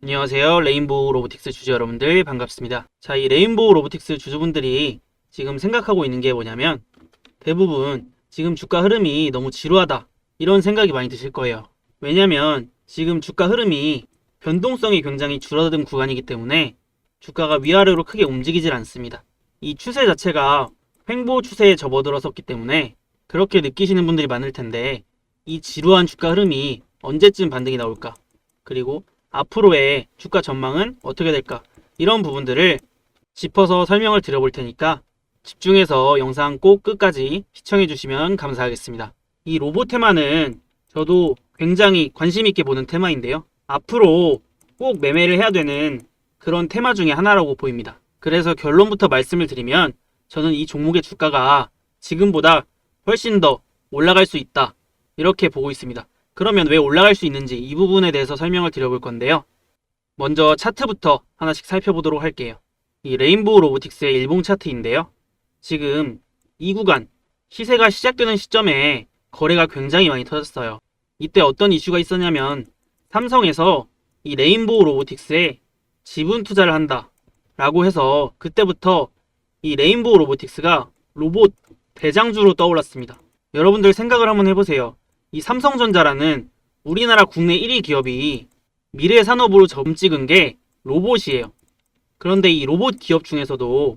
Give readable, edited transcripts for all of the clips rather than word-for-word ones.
안녕하세요. 레인보우 로보틱스 주주 여러분들 반갑습니다. 자, 이 레인보우 로보틱스 주주분들이 지금 생각하고 있는 게 뭐냐면 대부분 지금 주가 흐름이 너무 지루하다 이런 생각이 많이 드실 거예요. 왜냐면 지금 주가 흐름이 변동성이 굉장히 줄어든 구간이기 때문에 주가가 위아래로 크게 움직이질 않습니다. 이 추세 자체가 횡보 추세에 접어들었었기 때문에 그렇게 느끼시는 분들이 많을 텐데 이 지루한 주가 흐름이 언제쯤 반등이 나올까? 그리고 앞으로의 주가 전망은 어떻게 될까? 이런 부분들을 짚어서 설명을 드려볼 테니까 집중해서 영상 꼭 끝까지 시청해 주시면 감사하겠습니다. 이 로봇 테마는 저도 굉장히 관심 있게 보는 테마인데요. 앞으로 꼭 매매를 해야 되는 그런 테마 중에 하나라고 보입니다. 그래서 결론부터 말씀을 드리면 저는 이 종목의 주가가 지금보다 훨씬 더 올라갈 수 있다. 이렇게 보고 있습니다. 그러면 왜 올라갈 수 있는지 이 부분에 대해서 설명을 드려볼 건데요. 먼저 차트부터 하나씩 살펴보도록 할게요. 이 레인보우 로보틱스의 일봉 차트인데요. 지금 이 구간 시세가 시작되는 시점에 거래가 굉장히 많이 터졌어요. 이때 어떤 이슈가 있었냐면 삼성에서 이 레인보우 로보틱스에 지분 투자를 한다 라고 해서 그때부터 이 레인보우 로보틱스가 로봇 대장주로 떠올랐습니다. 여러분들 생각을 한번 해보세요. 이 삼성전자라는 우리나라 국내 1위 기업이 미래 산업으로 점 찍은 게 로봇이에요. 그런데 이 로봇 기업 중에서도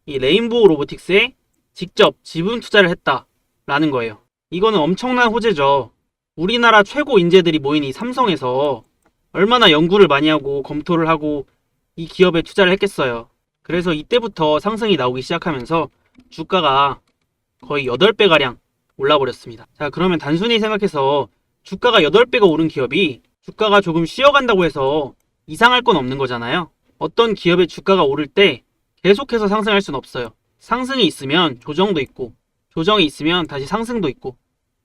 이 레인보우 로보틱스에 직접 지분 투자를 했다라는 거예요. 이거는 엄청난 호재죠. 우리나라 최고 인재들이 모인 이 삼성에서 얼마나 연구를 많이 하고 검토를 하고 이 기업에 투자를 했겠어요. 그래서 이때부터 상승이 나오기 시작하면서 주가가 거의 8배가량 올라버렸습니다. 자, 그러면 단순히 생각해서 주가가 8배가 오른 기업이 주가가 조금 쉬어간다고 해서 이상할 건 없는 거잖아요. 어떤 기업의 주가가 오를 때 계속해서 상승할 수는 없어요. 상승이 있으면 조정도 있고 조정이 있으면 다시 상승도 있고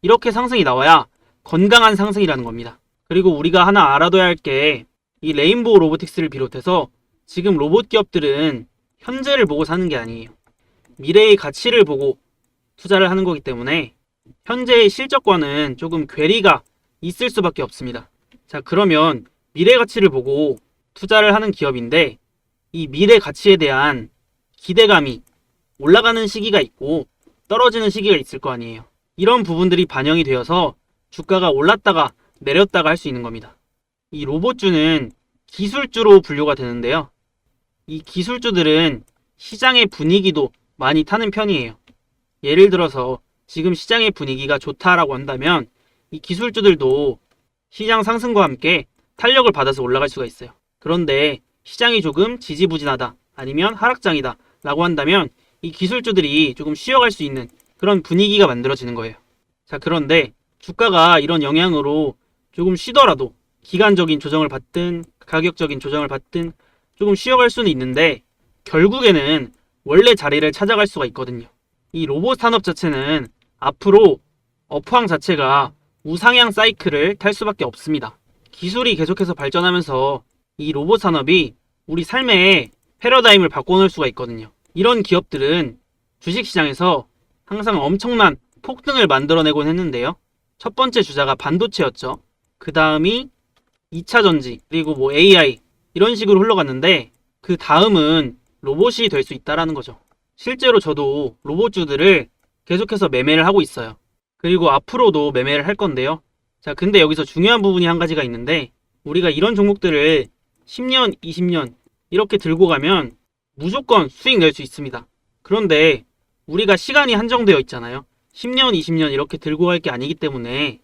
이렇게 상승이 나와야 건강한 상승이라는 겁니다. 그리고 우리가 하나 알아둬야 할 게 이 레인보우 로보틱스를 비롯해서 지금 로봇 기업들은 현재를 보고 사는 게 아니에요. 미래의 가치를 보고 투자를 하는 거기 때문에 현재의 실적과는 조금 괴리가 있을 수밖에 없습니다. 자, 그러면 미래 가치를 보고 투자를 하는 기업인데 이 미래 가치에 대한 기대감이 올라가는 시기가 있고 떨어지는 시기가 있을 거 아니에요. 이런 부분들이 반영이 되어서 주가가 올랐다가 내렸다가 할 수 있는 겁니다. 이 로봇주는 기술주로 분류가 되는데요. 이 기술주들은 시장의 분위기도 많이 타는 편이에요. 예를 들어서 지금 시장의 분위기가 좋다라고 한다면 이 기술주들도 시장 상승과 함께 탄력을 받아서 올라갈 수가 있어요. 그런데 시장이 조금 지지부진하다 아니면 하락장이다 라고 한다면 이 기술주들이 조금 쉬어갈 수 있는 그런 분위기가 만들어지는 거예요. 자, 그런데 주가가 이런 영향으로 조금 쉬더라도 기간적인 조정을 받든 가격적인 조정을 받든 조금 쉬어갈 수는 있는데 결국에는 원래 자리를 찾아갈 수가 있거든요. 이 로봇 산업 자체는 앞으로 업황 자체가 우상향 사이클을 탈 수밖에 없습니다. 기술이 계속해서 발전하면서 이 로봇 산업이 우리 삶의 패러다임을 바꿔놓을 수가 있거든요. 이런 기업들은 주식시장에서 항상 엄청난 폭등을 만들어내곤 했는데요. 첫 번째 주자가 반도체였죠. 그 다음이 2차 전지, 그리고 뭐 AI 이런 식으로 흘러갔는데 그 다음은 로봇이 될 수 있다라는 거죠. 실제로 저도 로봇주들을 계속해서 매매를 하고 있어요. 그리고 앞으로도 매매를 할 건데요. 자, 근데 여기서 중요한 부분이 한 가지가 있는데 우리가 이런 종목들을 10년, 20년 이렇게 들고 가면 무조건 수익 낼 수 있습니다. 그런데 우리가 시간이 한정되어 있잖아요. 10년, 20년 이렇게 들고 갈 게 아니기 때문에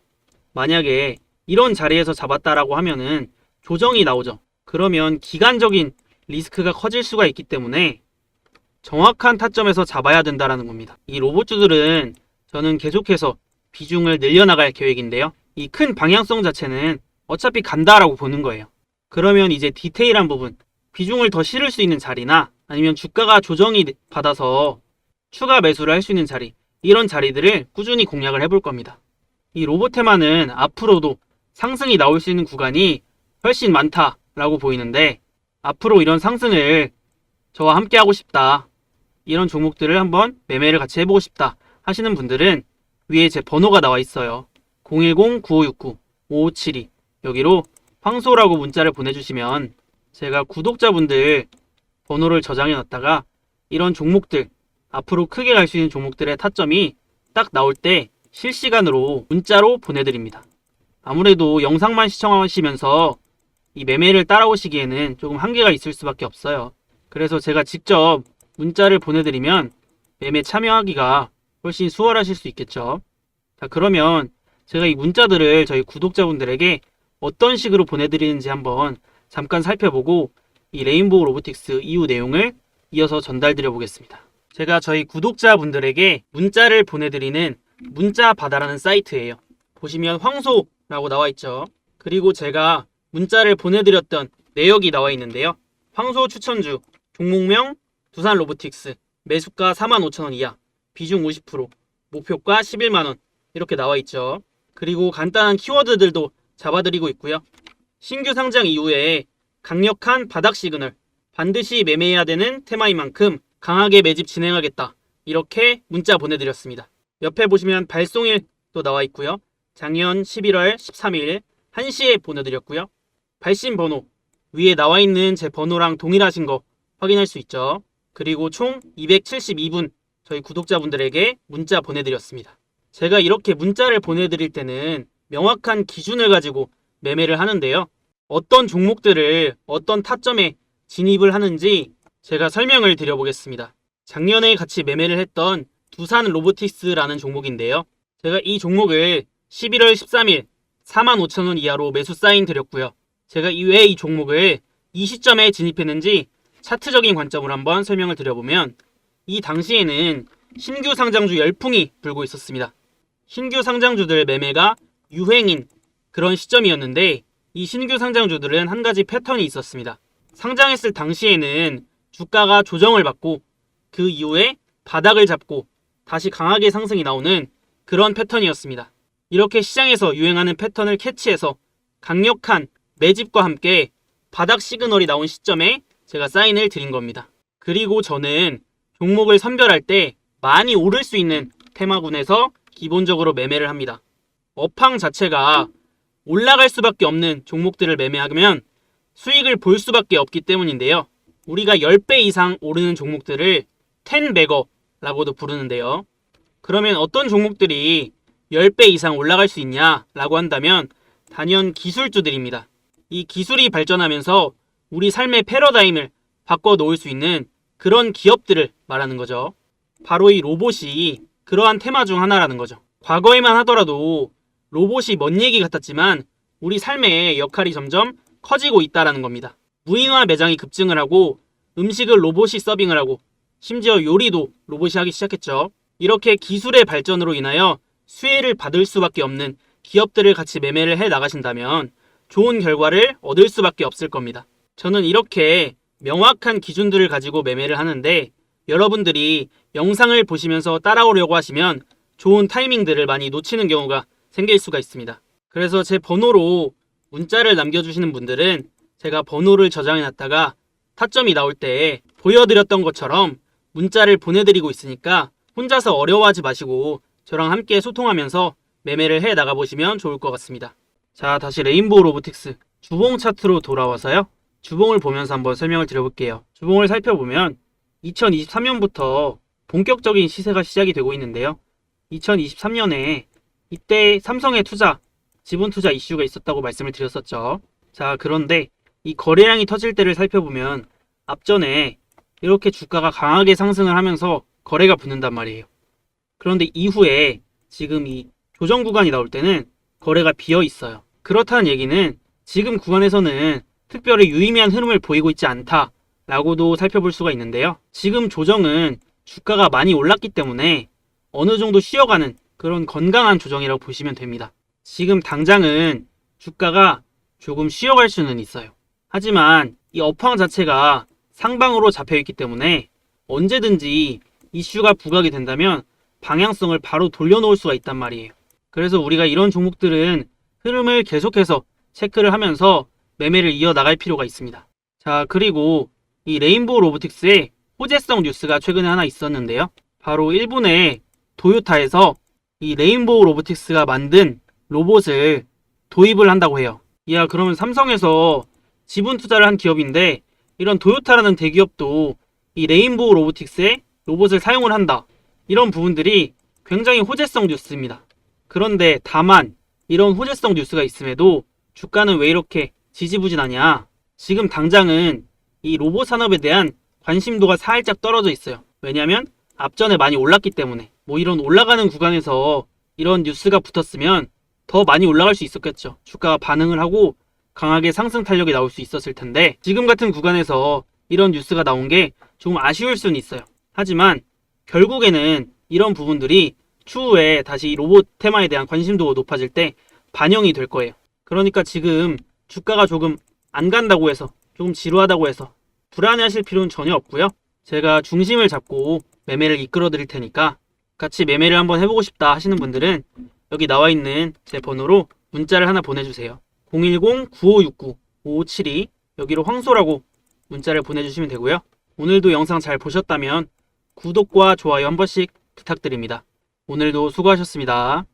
만약에 이런 자리에서 잡았다라고 하면은 조정이 나오죠. 그러면 기간적인 리스크가 커질 수가 있기 때문에 정확한 타점에서 잡아야 된다라는 겁니다. 이 로봇주들은 저는 계속해서 비중을 늘려나갈 계획인데요. 이 큰 방향성 자체는 어차피 간다라고 보는 거예요. 그러면 이제 디테일한 부분, 비중을 더 실을 수 있는 자리나 아니면 주가가 조정이 받아서 추가 매수를 할 수 있는 자리, 이런 자리들을 꾸준히 공략을 해볼 겁니다. 이 로봇 테마는 앞으로도 상승이 나올 수 있는 구간이 훨씬 많다라고 보이는데 앞으로 이런 상승을 저와 함께 하고 싶다, 이런 종목들을 한번 매매를 같이 해보고 싶다 하시는 분들은 위에 제 번호가 나와 있어요. 010-9569-5572 여기로 황소라고 문자를 보내주시면 제가 구독자분들 번호를 저장해 놨다가 이런 종목들, 앞으로 크게 갈 수 있는 종목들의 타점이 딱 나올 때 실시간으로 문자로 보내드립니다. 아무래도 영상만 시청하시면서 이 매매를 따라오시기에는 조금 한계가 있을 수밖에 없어요. 그래서 제가 직접 문자를 보내드리면 매매 참여하기가 훨씬 수월하실 수 있겠죠. 자, 그러면 제가 이 문자들을 저희 구독자분들에게 어떤 식으로 보내드리는지 한번 잠깐 살펴보고 이 레인보우 로보틱스 이후 내용을 이어서 전달드려 보겠습니다. 제가 저희 구독자분들에게 문자를 보내드리는 문자바다라는 사이트예요. 보시면 황소라고 나와 있죠. 그리고 제가 문자를 보내드렸던 내역이 나와 있는데요. 황소 추천주, 종목명 두산 로보틱스, 매수가 45,000원 이하, 비중 50%, 목표가 11만원 이렇게 나와 있죠. 그리고 간단한 키워드들도 잡아드리고 있고요. 신규 상장 이후에 강력한 바닥 시그널, 반드시 매매해야 되는 테마인 만큼 강하게 매집 진행하겠다. 이렇게 문자 보내드렸습니다. 옆에 보시면 발송일 또 나와 있고요. 작년 11월 13일 1시에 보내드렸고요. 발신 번호 위에 나와 있는 제 번호랑 동일하신 거 확인할 수 있죠. 그리고 총 272분 저희 구독자분들에게 문자 보내드렸습니다. 제가 이렇게 문자를 보내드릴 때는 명확한 기준을 가지고 매매를 하는데요. 어떤 종목들을 어떤 타점에 진입을 하는지 제가 설명을 드려보겠습니다. 작년에 같이 매매를 했던 두산 로보틱스라는 종목인데요. 제가 이 종목을 11월 13일 45,000원 이하로 매수 사인 드렸고요. 제가 왜 이 종목을 이 시점에 진입했는지 차트적인 관점으로 한번 설명을 드려보면 이 당시에는 신규 상장주 열풍이 불고 있었습니다. 신규 상장주들 매매가 유행인 그런 시점이었는데 이 신규 상장주들은 한 가지 패턴이 있었습니다. 상장했을 당시에는 주가가 조정을 받고 그 이후에 바닥을 잡고 다시 강하게 상승이 나오는 그런 패턴이었습니다. 이렇게 시장에서 유행하는 패턴을 캐치해서 강력한 매집과 함께 바닥 시그널이 나온 시점에 제가 사인을 드린 겁니다. 그리고 저는 종목을 선별할 때 많이 오를 수 있는 테마군에서 기본적으로 매매를 합니다. 업황 자체가 올라갈 수밖에 없는 종목들을 매매하면 수익을 볼 수밖에 없기 때문인데요. 우리가 10배 이상 오르는 종목들을 10배거라고도 부르는데요. 그러면 어떤 종목들이 10배 이상 올라갈 수 있냐라고 한다면 단연 기술주들입니다. 이 기술이 발전하면서 우리 삶의 패러다임을 바꿔 놓을 수 있는 그런 기업들을 말하는 거죠. 바로 이 로봇이 그러한 테마 중 하나라는 거죠. 과거에만 하더라도 로봇이 먼 얘기 같았지만 우리 삶의 역할이 점점 커지고 있다라는 겁니다. 무인화 매장이 급증을 하고 음식을 로봇이 서빙을 하고 심지어 요리도 로봇이 하기 시작했죠. 이렇게 기술의 발전으로 인하여 수혜를 받을 수밖에 없는 기업들을 같이 매매를 해 나가신다면 좋은 결과를 얻을 수밖에 없을 겁니다. 저는 이렇게 명확한 기준들을 가지고 매매를 하는데 여러분들이 영상을 보시면서 따라오려고 하시면 좋은 타이밍들을 많이 놓치는 경우가 생길 수가 있습니다. 그래서 제 번호로 문자를 남겨주시는 분들은 제가 번호를 저장해 놨다가 타점이 나올 때 보여드렸던 것처럼 문자를 보내드리고 있으니까 혼자서 어려워하지 마시고 저랑 함께 소통하면서 매매를 해 나가보시면 좋을 것 같습니다. 자, 다시 레인보우 로보틱스 주봉 차트로 돌아와서요. 주봉을 보면서 한번 설명을 드려볼게요. 주봉을 살펴보면 2023년부터 본격적인 시세가 시작이 되고 있는데요. 2023년에 이때 삼성의 투자, 지분 투자 이슈가 있었다고 말씀을 드렸었죠. 자, 그런데 이 거래량이 터질 때를 살펴보면 앞전에 이렇게 주가가 강하게 상승을 하면서 거래가 붙는단 말이에요. 그런데 이후에 지금 이 조정 구간이 나올 때는 거래가 비어 있어요. 그렇다는 얘기는 지금 구간에서는 특별히 유의미한 흐름을 보이고 있지 않다라고도 살펴볼 수가 있는데요. 지금 조정은 주가가 많이 올랐기 때문에 어느 정도 쉬어가는 그런 건강한 조정이라고 보시면 됩니다. 지금 당장은 주가가 조금 쉬어갈 수는 있어요. 하지만 이 업황 자체가 상방으로 잡혀있기 때문에 언제든지 이슈가 부각이 된다면 방향성을 바로 돌려놓을 수가 있단 말이에요. 그래서 우리가 이런 종목들은 흐름을 계속해서 체크를 하면서 매매를 이어나갈 필요가 있습니다. 자, 그리고 이 레인보우 로보틱스의 호재성 뉴스가 최근에 하나 있었는데요. 바로 일본의 도요타에서 이 레인보우 로보틱스가 만든 로봇을 도입을 한다고 해요. 이야, 그러면 삼성에서 지분 투자를 한 기업인데 이런 도요타라는 대기업도 이 레인보우 로보틱스에 로봇을 사용을 한다. 이런 부분들이 굉장히 호재성 뉴스입니다. 그런데 다만 이런 호재성 뉴스가 있음에도 주가는 왜 이렇게 지지부진하냐? 지금 당장은 이 로봇 산업에 대한 관심도가 살짝 떨어져 있어요. 왜냐면 앞전에 많이 올랐기 때문에. 뭐 이런 올라가는 구간에서 이런 뉴스가 붙었으면 더 많이 올라갈 수 있었겠죠. 주가가 반응을 하고 강하게 상승 탄력이 나올 수 있었을 텐데 지금 같은 구간에서 이런 뉴스가 나온 게 조금 아쉬울 수는 있어요. 하지만 결국에는 이런 부분들이 추후에 다시 로봇 테마에 대한 관심도가 높아질 때 반영이 될 거예요. 그러니까 지금 주가가 조금 안 간다고 해서, 조금 지루하다고 해서 불안해하실 필요는 전혀 없고요. 제가 중심을 잡고 매매를 이끌어 드릴 테니까 같이 매매를 한번 해보고 싶다 하시는 분들은 여기 나와 있는 제 번호로 문자를 하나 보내주세요. 010-9569-5572 여기로 황소라고 문자를 보내주시면 되고요. 오늘도 영상 잘 보셨다면 구독과 좋아요 한 번씩 부탁드립니다. 오늘도 수고하셨습니다.